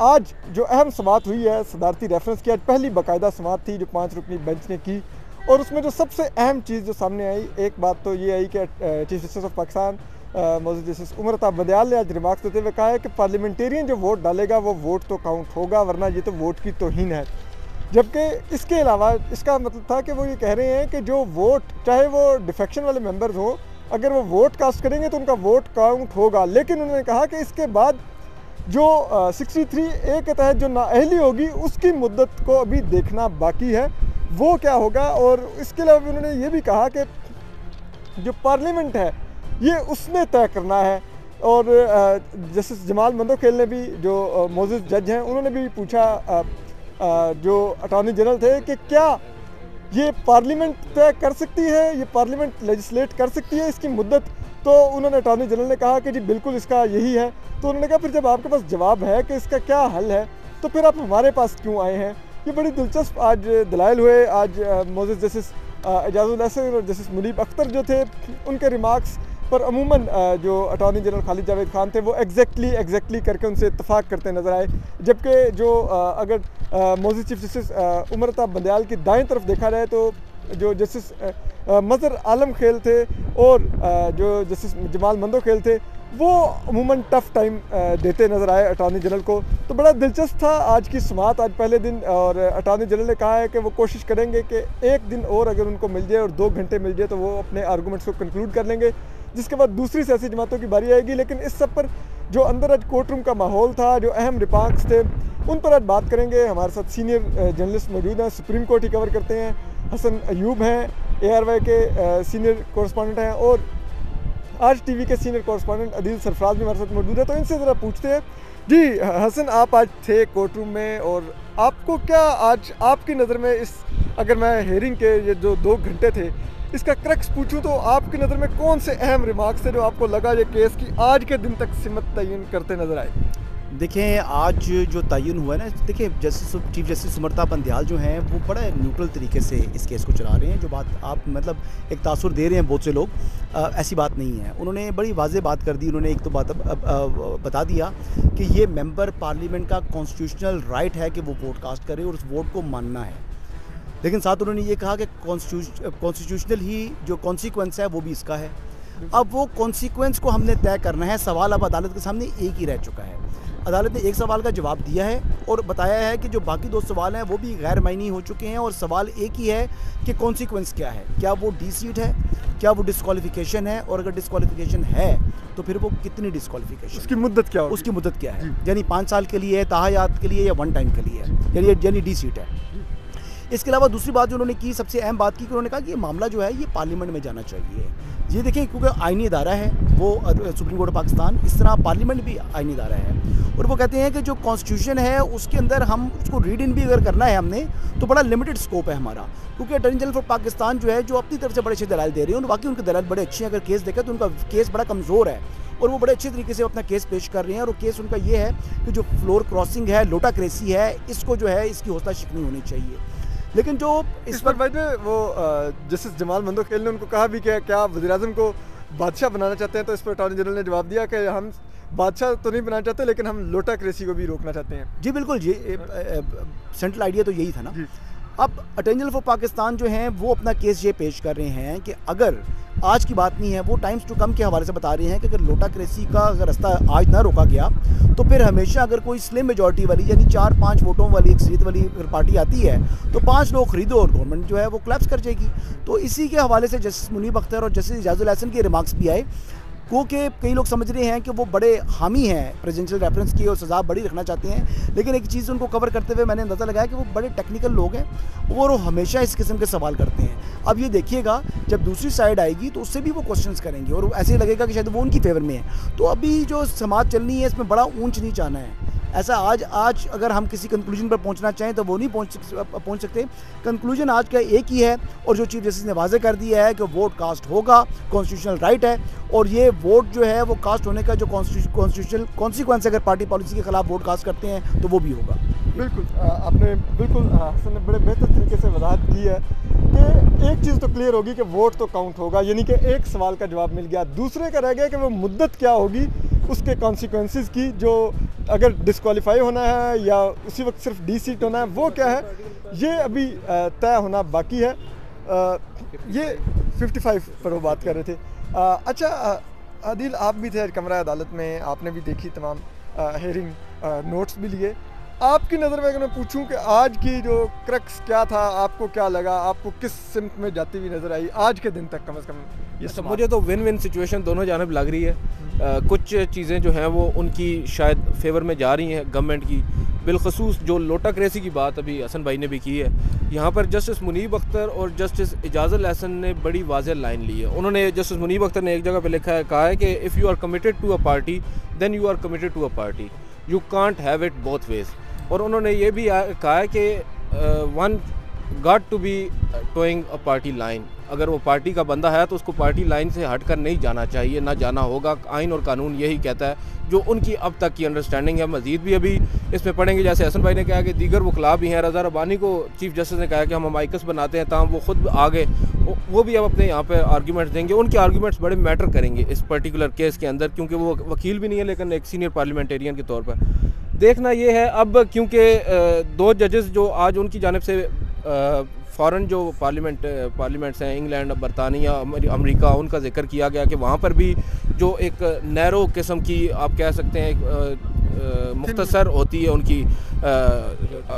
आज जो अहम समाअत हुई है सदारती रेफरेंस की, आज पहली बाकायदा समाअत थी जो 5 रुकनी बेंच ने की, और उसमें जो सबसे अहम चीज़ जो सामने आई, एक बात तो ये आई कि चीफ जस्टिस ऑफ पाकिस्तान मौजूद जस्टिस उमर अता बंदयाल ने आज रिमार्क्स देते हुए कहा है कि पार्लियामेंटेरियन जो वोट डालेगा वो वोट तो काउंट होगा, वरना ये तो वोट की तौहीन है। जबकि इसके अलावा इसका मतलब था कि वो ये कह रहे हैं कि जो वोट, चाहे वो डिफेक्शन वाले मेंबर्स हों, अगर वो वोट कास्ट करेंगे तो उनका वोट काउंट होगा। लेकिन उन्होंने कहा कि इसके बाद जो 63A के तहत जो नाअहली होगी उसकी मुद्दत को अभी देखना बाकी है, वो क्या होगा। और इसके अलावा उन्होंने ये भी कहा कि जो पार्लियामेंट है ये उसने तय करना है। और जस्टिस जमाल मंदोखेल ने भी, जो मौजूद जज हैं, उन्होंने भी पूछा जो अटॉर्नी जनरल थे कि क्या ये पार्लियामेंट तय कर सकती है, ये पार्लियामेंट लेजिस्लेट कर सकती है इसकी मुद्दत। तो उन्होंने अटॉर्नी जनरल ने कहा कि जी बिल्कुल इसका यही है। तो उन्होंने कहा फिर जब आपके पास जवाब है कि इसका क्या हल है तो फिर आप हमारे पास क्यों आए हैं। ये बड़ी दिलचस्प आज दलाइल हुए। आज मौजूद जस्टिस एजाजुल हसन और जस्टिस मुनीब अख्तर जो थे, उनके रिमार्क्स पर अमूमन जो अटॉर्नी जनरल खालिद जावेद खान थे वो एग्जैक्टली करके उनसे इत्तफाक करते नजर आए। जबकि जो अगर मौजूद चीफ जस्टिस उमर अता बंदयाल की दाएं तरफ देखा जाए तो जो जस्टिस मज़हर आलम खेल थे और जो जस्टिस जमाल मंदोखेल थे वो अमूमन टफ़ टाइम देते नज़र आए अटॉर्नी जनरल को। तो बड़ा दिलचस्प था आज की समाअत, आज पहले दिन। और अटॉर्नी जनरल ने कहा है कि वो कोशिश करेंगे कि एक दिन और अगर उनको मिल जाए और 2 घंटे मिल जाए तो वो अपने आर्गूमेंट्स को कंक्लूड कर लेंगे, जिसके बाद दूसरी सियासी जमातों की बारी आएगी। लेकिन इस सब पर जो अंदर आज कोर्ट रूम का माहौल था, जो अहम रिमार्क्स थे, उन पर आज बात करेंगे। हमारे साथ सीनियर जर्नलिस्ट मौजूद हैं, सुप्रीम कोर्ट ही कवर करते हैं, हसन अयूब हैं, ARY के सीनियर कॉरेस्पॉन्डेंट हैं, और आज TV के सीनियर कॉरेस्पॉन्डेंट अदील सरफराज भी हमारे साथ मौजूद है। तो इनसे ज़रा पूछते हैं। जी हसन, आप आज थे कोर्ट रूम में, और आपको क्या आज आपकी नज़र में इस, अगर मैं हेयरिंग के ये जो 2 घंटे थे इसका क्रक्स पूछूं तो आपकी नज़र में कौन से अहम रिमार्क्स थे जो आपको लगा ये केस की आज के दिन तक सिमत तयन करते नज़र आए? देखें, आज जो तयन हुआ है ना, देखिए चीफ जस्टिस उमर अता बंदयाल जो हैं वो बड़ा न्यूट्रल तरीके से इस केस को चला रहे हैं। जो बात आप मतलब एक तासुर दे रहे हैं बहुत से लोग, ऐसी बात नहीं है। उन्होंने बड़ी वाज़ेह बात कर दी। उन्होंने एक तो बात बता दिया कि ये मेंबर पार्लियामेंट का कॉन्स्टिट्यूशनल राइट है कि वो वोट कास्ट करे और उस वोट को मानना है। लेकिन साथ उन्होंने ये कहा कि कॉन्स्टिट्यूशनल ही जो कॉन्सिक्वेंस है वो भी इसका है। अब वो कॉन्सिक्वेंस को हमने तय करना है। सवाल अब अदालत के सामने एक ही रह चुका है। अदालत ने एक सवाल का जवाब दिया है और बताया है कि जो बाकी 2 सवाल हैं वो भी गैर मायनी हो चुके हैं, और सवाल एक ही है कि कॉन्सिक्वेंस क्या है। क्या वो डी सीट है, क्या वो डिस्क्वालिफिकेशन है, और अगर डिस्क्वालिफिकेशन है तो फिर वो कितनी डिस्क्वालिफिकेशन, उसकी मुद्दत क्या है, उसकी मुद्दत क्या है, यानी 5 साल के लिए है, ताहयात के लिए, या 1 टाइम के लिए है, यानी डी सीट है। इसके अलावा दूसरी बात जो उन्होंने की, सबसे अहम बात की कि उन्होंने कहा कि ये मामला जो है ये पार्लियामेंट में जाना चाहिए। ये देखें, क्योंकि आईनी इदारा है वो सुप्रीम कोर्ट ऑफ पाकिस्तान, इस तरह पार्लियामेंट भी आईनी इदारा है, और वो कहते हैं कि जो कॉन्स्टिट्यूशन है उसके अंदर हम उसको रीड इन भी अगर करना है हमने तो बड़ा लिमिटेड स्कोप है हमारा। क्योंकि अटॉर्नी जनरल फॉर पाकिस्तान जो है, जो अपनी तरफ से बड़े अच्छे दलाल दे रहे हैं, बाकी उनके दलाल बड़े अच्छे हैं। अगर केस देखें तो उनका केस बड़ा कमज़ोर है और वो बड़े अच्छे तरीके से अपना केस पेश कर रहे हैं। और वो केस उनका ये है कि जो फ्लोर क्रॉसिंग है, लोटा क्रेसी है, इसको जो है इसकी हौसला शिकनी होनी चाहिए। लेकिन जो इस पर भाई वो जस्टिस जमाल मंदोखेल ने उनको कहा भी कि क्या वज़ीर-ए-आज़म को बादशाह बनाना चाहते हैं, तो इस पर अटॉर्नी जनरल ने जवाब दिया कि हम बादशाह तो नहीं बनाना चाहते, लेकिन हम लोटा क्रेसी को भी रोकना चाहते हैं। जी बिल्कुल, ये सेंट्रल आइडिया तो यही था ना। अब अटॉर्नी जनरल फॉर पाकिस्तान जो हैं वो अपना केस ये पेश कर रहे हैं कि अगर आज की बात नहीं है, वो टाइम्स टू कम के हवाले से बता रहे हैं कि अगर लोटा क्रेसी का अगर रास्ता आज ना रोका गया तो फिर हमेशा अगर कोई स्लिम मेजॉरिटी वाली, यानी 4-5 वोटों वाली अक्सरियत वाली अगर पार्टी आती है तो 5 लोग खरीदो और गवर्नमेंट जो है वो कोलैप्स कर जाएगी। तो इसी के हवाले से जस्टिस मुनीब अख्तर और जस्टिस एजाजुल हसन के रिमार्क्स भी आए, क्योंकि कई लोग समझ रहे हैं कि वो बड़े हामी हैं प्रेसिडेंशियल रेफरेंस की और सज़ा बड़ी रखना चाहते हैं। लेकिन एक चीज़ उनको कवर करते हुए मैंने अंदाज़ा लगाया कि वो बड़े टेक्निकल लोग हैं और वो हमेशा इस किस्म के सवाल करते हैं। अब ये देखिएगा, जब दूसरी साइड आएगी तो उससे भी वो क्वेश्चंस करेंगे और ऐसे लगेगा कि शायद वो उनकी फेवर में है। तो अभी जो समाज चलनी है इसमें बड़ा ऊंच नीच आना है। ऐसा आज अगर हम किसी कंक्लूजन पर पहुंचना चाहें तो वो नहीं पहुंच सकते। कंक्लूजन आज का एक ही है, और जो चीफ जस्टिस ने वाज़े कर दिया है कि वोट कास्ट होगा, कॉन्स्टिट्यूशनल राइट है, और ये वोट जो है वो कास्ट होने का जो कॉन्स्टिट्यूशनल कॉन्सिक्वेंस अगर पार्टी पॉलिसी के खिलाफ वोट कास्ट करते हैं तो वो भी होगा। बिल्कुल, आपने बिल्कुल हसन ने बड़े बेहतर तरीके से वजाहत की है कि एक चीज़ तो क्लियर होगी कि वोट तो काउंट होगा, यानी कि एक सवाल का जवाब मिल गया। दूसरे का रह गया कि वो मुद्दत क्या होगी, उसके कॉन्सिक्वेंसेस की, जो अगर डिस्क्वालीफाई होना है या उसी वक्त सिर्फ डी सीट होना है, वो क्या है, ये अभी तय होना बाकी है। ये 55 पर वो बात कर रहे थे। अच्छा आदिल, आप भी थे कमरा अदालत में, आपने भी देखी तमाम हेयरिंग, नोट्स भी लिए। आपकी नज़र में अगर मैं पूछूं कि आज की जो क्रक्स क्या था, आपको क्या लगा, आपको किस सिमत में जाती हुई नज़र आई आज के दिन तक, कम से कम ये सब? मुझे तो विन विन सिचुएशन दोनों जानब लग रही है। कुछ चीज़ें जो हैं वो उनकी शायद फेवर में जा रही हैं गवर्नमेंट की, बिलखसूस जो लोटाक्रेसी की बात अभी हसन भाई ने भी की है। यहाँ पर जस्टिस मुनीब अख्तर और जस्टिस इजाज़ुल एहसन ने बड़ी वाज़ेह लाइन ली है। उन्होंने, जस्टिस मुनीब अख्तर ने एक जगह पे लिखा है, कहा है कि if you are committed to a party then you are committed to a party, you can't have it both ways. और उन्होंने ये भी कहा है कि one got to be toeing a party line, अगर वो पार्टी का बंदा है तो उसको पार्टी लाइन से हटकर नहीं जाना चाहिए, ना जाना होगा। आइन और कानून यही कहता है, जो उनकी अब तक की अंडरस्टैंडिंग है। मज़ीद भी अभी इसमें पढ़ेंगे, जैसे हसन भाई ने कहा कि दीगर वकला भी हैं। रज़ा रब्बानी को चीफ जस्टिस ने कहा कि हम अमाइकस बनाते हैं, ताम वो ख़ुद आगे वो भी अब अपने यहाँ पे आर्गूमेंट्स देंगे। उनके आर्गूमेंट्स बड़े मैटर करेंगे इस पर्टिकुलर केस के अंदर, क्योंकि वो वकील भी नहीं है लेकिन एक सीनियर पार्लियामेंटेरियन के तौर पर। देखना ये है अब, क्योंकि 2 जजेस जो आज उनकी जानिब से फ़ॉरेन जो पार्लियामेंट्स हैं, इंग्लैंड, बरतानिया, अमेरिका, उनका जिक्र किया गया कि वहाँ पर भी जो एक नैरो किस्म की आप कह सकते हैं मुख्तसर होती है उनकी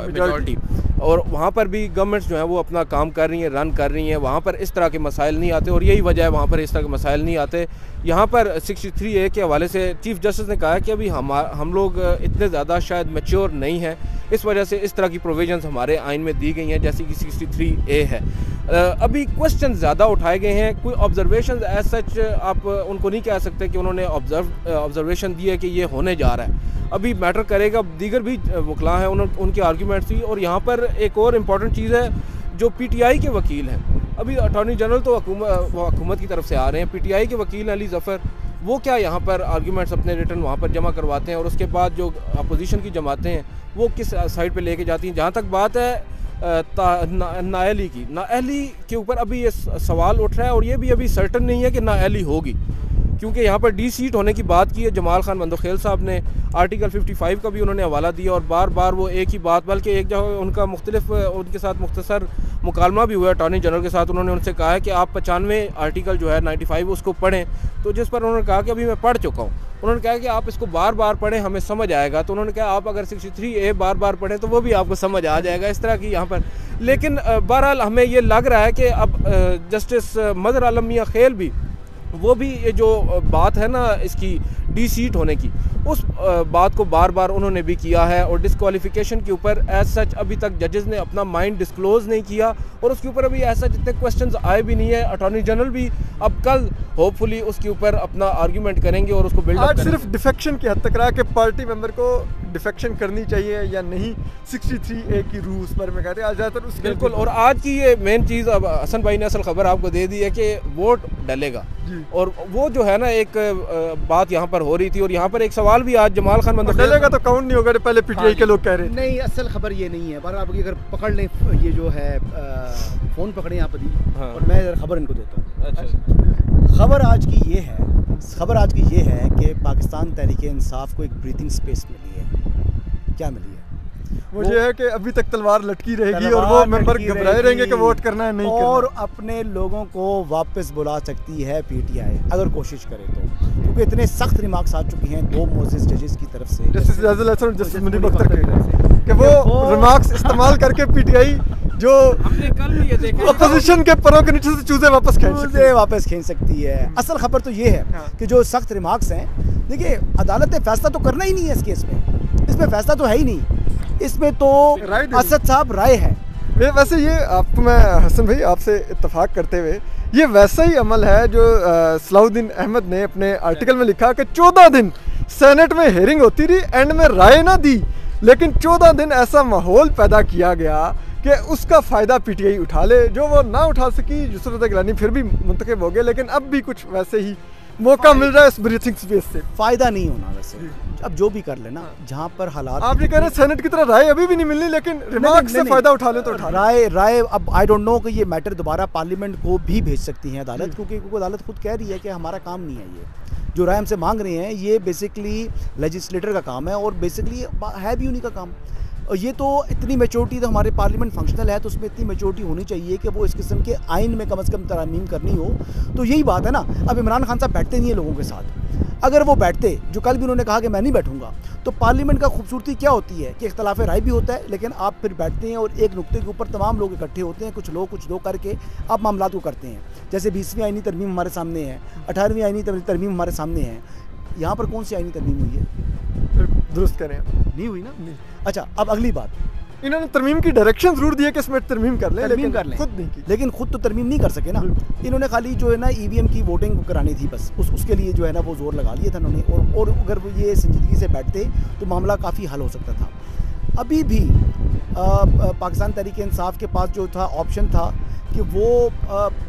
मेजॉरिटी, और वहाँ पर भी गवर्नमेंट्स जो हैं वो अपना काम कर रही हैं, रन कर रही हैं। वहाँ पर इस तरह के मसाइल नहीं आते, और यही वजह है वहाँ पर इस तरह के मसाइल नहीं आते। यहाँ पर 63A के हवाले से चीफ जस्टिस ने कहा है कि अभी हम लोग इतने ज़्यादा शायद मैच्योर नहीं हैं, इस वजह से इस तरह की प्रोविजंस हमारे आइन में दी गई हैं, जैसे कि 63A है। अभी क्वेश्चन ज़्यादा उठाए गए हैं, कोई ऑब्जर्वेशन एज सच आप उनको नहीं कह सकते कि उन्होंने ऑब्जर्वेशन दी है कि ये होने जा रहा है। अभी मैटर करेगा, दीगर भी वकला हैं, उनके आर्ग्यूमेंट्स भी। और यहाँ पर एक और इम्पॉर्टेंट चीज़ है, जो PTI के वकील हैं, अभी अटॉर्नी जनरल तो हुकूमत की तरफ से आ रहे हैं, PTI के वकील अली ज़फ़र, वो क्या यहाँ पर आर्ग्यूमेंट्स अपने रिटर्न वहाँ पर जमा करवाते हैं, और उसके बाद जो अपोजिशन की जमातें हैं वो किस साइड पे लेके जाती हैं। जहाँ तक बात है नाअहली की, नाअहली के ऊपर अभी ये सवाल उठ रहा है, और ये भी अभी सर्टन नहीं है कि नाअहली होगी, क्योंकि यहाँ पर डी सीट होने की बात की है। जमाल खान मंदोखेल साहब ने आर्टिकल 55 का भी उन्होंने हवाला दिया, और बार बार वो एक ही बात, बल्कि एक जगह उनका उनके साथ मुख्तसर मुकालमा भी हुआ अटॉर्नी जनरल के साथ। उन्होंने उनसे कहा है कि आप 95 आर्टिकल जो है 95 उसको पढ़ें, तो जिस पर उन्होंने कहा कि अभी मैं पढ़ चुका हूँ। उन्होंने कहा कि आप इसको बार बार पढ़ें, हमें समझ आएगा। तो उन्होंने कहा आप अगर 63A बार बार पढ़ें तो वो भी आपको समझ आ जाएगा, इस तरह की यहाँ पर। लेकिन बहरहाल हमें ये लग रहा है कि अब जस्टिस मज़हर आलम मियां खेल भी, वो भी ये जो बात है ना इसकी डी सीट होने की, उस बात को बार बार उन्होंने भी किया है। और डिस्क्वालिफिकेशन के ऊपर एज सच अभी तक जजेस ने अपना माइंड डिस्क्लोज़ नहीं किया, और उसके ऊपर अभी एज सच इतने क्वेश्चंस आए भी नहीं है। अटॉर्नी जनरल भी अब कल होपफुली उसके ऊपर अपना आर्ग्यूमेंट करेंगे और उसको बिल्ड आज सिर्फ डिफेक्शन की हद तक रहा कि पार्टी मेंबर को डिफेक्शन करनी चाहिए या नहीं, 63A की रूह उस पर में कहते हैं आज ज़्यादातर उस। बिल्कुल, और आज की ये मेन चीज़, अब हसन भाई ने असल खबर आपको दे दी है कि वोट डलेगा, और वो जो है ना एक बात यहाँ पर हो रही थी। और यहाँ पर एक सवाल भी आज जमाल खान मंदोखेल, डलेगा तो काउंट नहीं होगा, पहले PTI के लोग कह रहे हैं। नहीं, असल खबर ये नहीं है। पर आप अगर पकड़ लें, ये जो है फ़ोन पकड़े यहाँ पर, हाँ। और मैं खबर इनको देता हूँ। अच्छा, खबर आज की ये है कि पाकिस्तान तहरीक इंसाफ को एक ब्रीथिंग स्पेस मिली है। क्या मिली है? वो ये है कि अभी तक तलवार लटकी रहेगी, और वो मेंबर घबराए रहेंगे कि वोट करना है नहीं करना, और अपने लोगों को वापस बुला सकती है PTI अगर कोशिश करे तो, क्योंकि इतने सख्त रिमार्क्स आ चुके हैं 2 मोजिज़ जजेस की तरफ से, जस्टिस इजाज़ुल एहसन और जस्टिस मुनीब अख्तर के, कि वो रिमार्क्स इस्तेमाल करके PTI जो हमने कल भी ये देखा, अपोजिशन के परों के नीचे से चूजे वापस खींच सकती है। असल खबर तो ये है कि जो सख्त रिमार्क्स हैं, देखिए अदालत ने फैसला तो करना ही नहीं है इस केस में, इसमें फैसला तो है ही नहीं, इसमें तो असद साहब राय है। वैसे ये आपको मैं हसन भाई आपसे इत्तफाक करते हुए, ये वैसा ही अमल है जो सलाउद्दीन अहमद ने अपने आर्टिकल में लिखा कि 14 दिन सेनेट में हेयरिंग होती रही, एंड में राय ना दी, लेकिन 14 दिन ऐसा माहौल पैदा किया गया कि उसका फ़ायदा PTI उठा ले, जो वो ना उठा सकी। यूसुफ रज़ा गिलानी फिर भी मुंतखब हो गए, लेकिन अब भी कुछ वैसे ही मौका मिल रहा है इस ब्रीथिंग स्पेस से। फ़ायदा नहीं होना वैसे, अब जो भी कर लेना, जहाँ पर हालात, आप ये कह रहे हैं सेनेट की तरह राय अभी भी नहीं मिलनी, लेकिन रिमार्क से फ़ायदा उठा ले तो उठा राय अब आई डोंट नो कि ये मैटर दोबारा पार्लियामेंट को भी भेज सकती है अदालत, क्योंकि अदालत खुद कह रही है कि हमारा काम नहीं है ये। जो राय हमसे मांग रहे हैं ये बेसिकली लेजिस्लेटर का काम है और बेसिकली है भी उन्हीं का काम। और ये तो इतनी मेचोरिटी तो हमारे पार्लियामेंट फंक्शनल है तो उसमें इतनी मेचोरिटी होनी चाहिए कि वो इस किस्म के आइन में कम से कम तरमीम करनी हो। तो यही बात है ना, अब इमरान खान साहब बैठते नहीं है लोगों के साथ। अगर वो बैठते, जो कल भी उन्होंने कहा कि मैं नहीं बैठूंगा, तो पार्लियामेंट का खूबसूरती क्या होती है कि इख्तलाफ राय भी होता है, लेकिन आप फिर बैठते हैं और एक नुक्ते के ऊपर तमाम लोग इकट्ठे होते हैं, कुछ दो करके आप मामला को करते हैं। जैसे 20वीं आईनी तरमीम हमारे सामने है, 18वीं आईनी तरमीम हमारे सामने है। यहाँ पर कौन सी आईनी तरमीम हुई है? दुरुस्त करें, नहीं हुई ना। अच्छा, अब अगली बात, इन्होंने तरमीम की डायरेक्शन जरूर दी है कि इसमें तरमीम कर लें, लेकिन खुद नहीं की। लेकिन खुद तो तरमीम नहीं कर सके ना। इन्होंने खाली जो है ना ईवीएम की वोटिंग करानी थी बस, उसके लिए जो है ना वो जोर लगा लिया था इन्होंने। और अगर वो ये संजीदगी से बैठते तो मामला काफ़ी हल हो सकता था। अभी भी पाकिस्तान तहरीक इंसाफ के पास जो था ऑप्शन था कि वो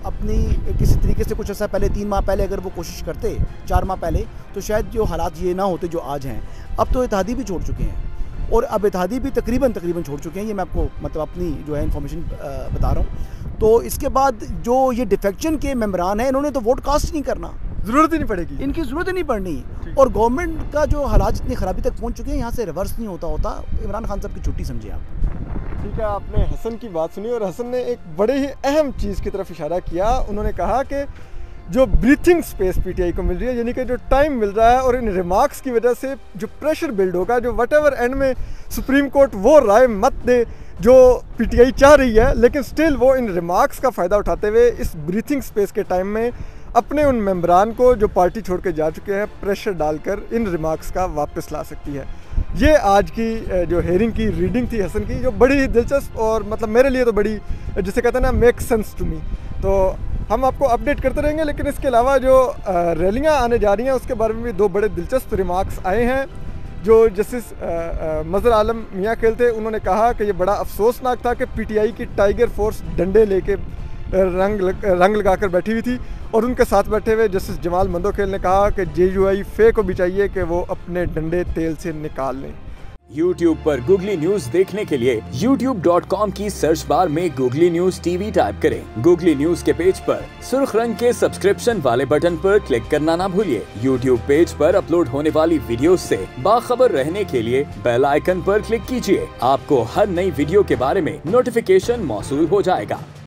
अपनी किसी तरीके से कुछ ऐसा पहले 3 माह पहले अगर वो कोशिश करते, 4 माह पहले, तो शायद जो हालात ये ना होते जो आज हैं। अब तो इत्तेहादी भी छोड़ चुके हैं और अब इत्तेहादी भी तकरीबन छोड़ चुके हैं। ये मैं आपको मतलब अपनी जो है इन्फॉर्मेशन बता रहा हूँ। तो इसके बाद जो ये डिफेक्शन के मेंबरान हैं, इन्होंने तो वोट कास्ट नहीं करना, ज़रूरत ही नहीं पड़ेगी, इनकी ज़रूरत ही नहीं पड़नी। और गवर्नमेंट का जो हालात इतनी ख़राबी तक पहुँच चुके हैं, यहाँ से रिवर्स नहीं होता। इमरान खान साहब की छुट्टी समझिए आप। ठीक है, आपने हसन की बात सुनी और हसन ने एक बड़े ही अहम चीज़ की तरफ इशारा किया। उन्होंने कहा कि जो ब्रीथिंग स्पेस पीटीआई को मिल रही है, यानी कि जो टाइम मिल रहा है, और इन रिमार्क्स की वजह से जो प्रेशर बिल्ड होगा, जो व्हाटएवर एंड में सुप्रीम कोर्ट वो राय मत दे जो पीटीआई चाह रही है, लेकिन स्टिल वो इन रिमार्क्स का फ़ायदा उठाते हुए इस ब्रीथिंग स्पेस के टाइम में अपने उन मेंबरान को जो पार्टी छोड़ के जा चुके हैं प्रेशर डालकर इन रिमार्क्स का वापस ला सकती है। ये आज की जो हेयरिंग की रीडिंग थी हसन की, जो बड़ी ही दिलचस्प और मतलब मेरे लिए तो बड़ी, जिसे कहते हैं ना, मेक सेंस टू मी। तो हम आपको अपडेट करते रहेंगे, लेकिन इसके अलावा जो रैलियाँ आने जा रही हैं उसके बारे में भी 2 बड़े दिलचस्प रिमार्क्स आए हैं। जो जस्टिस मज़हर आलम मियाँ खेल थे, उन्होंने कहा कि ये बड़ा अफसोसनाक था कि पीटीआई की टाइगर फोर्स डंडे लेके रंग लगाकर बैठी हुई थी, और उनके साथ बैठे हुए जस्टिस जमाल मंदोखेल ने कहा कि जेयूआई फे को भी चाहिए कि वो अपने डंडे तेल से निकाल लें। YouTube पर गूगली न्यूज देखने के लिए youtube.com की सर्च बार में गूगली न्यूज टीवी टाइप करें। गूगली न्यूज के पेज पर सुर्ख रंग के सब्सक्रिप्शन वाले बटन पर क्लिक करना ना भूलिए। YouTube पेज पर अपलोड होने वाली वीडियोस से बाखबर रहने के लिए बेल आइकन पर क्लिक कीजिए। आपको हर नई वीडियो के बारे में नोटिफिकेशन मौसूल हो जाएगा।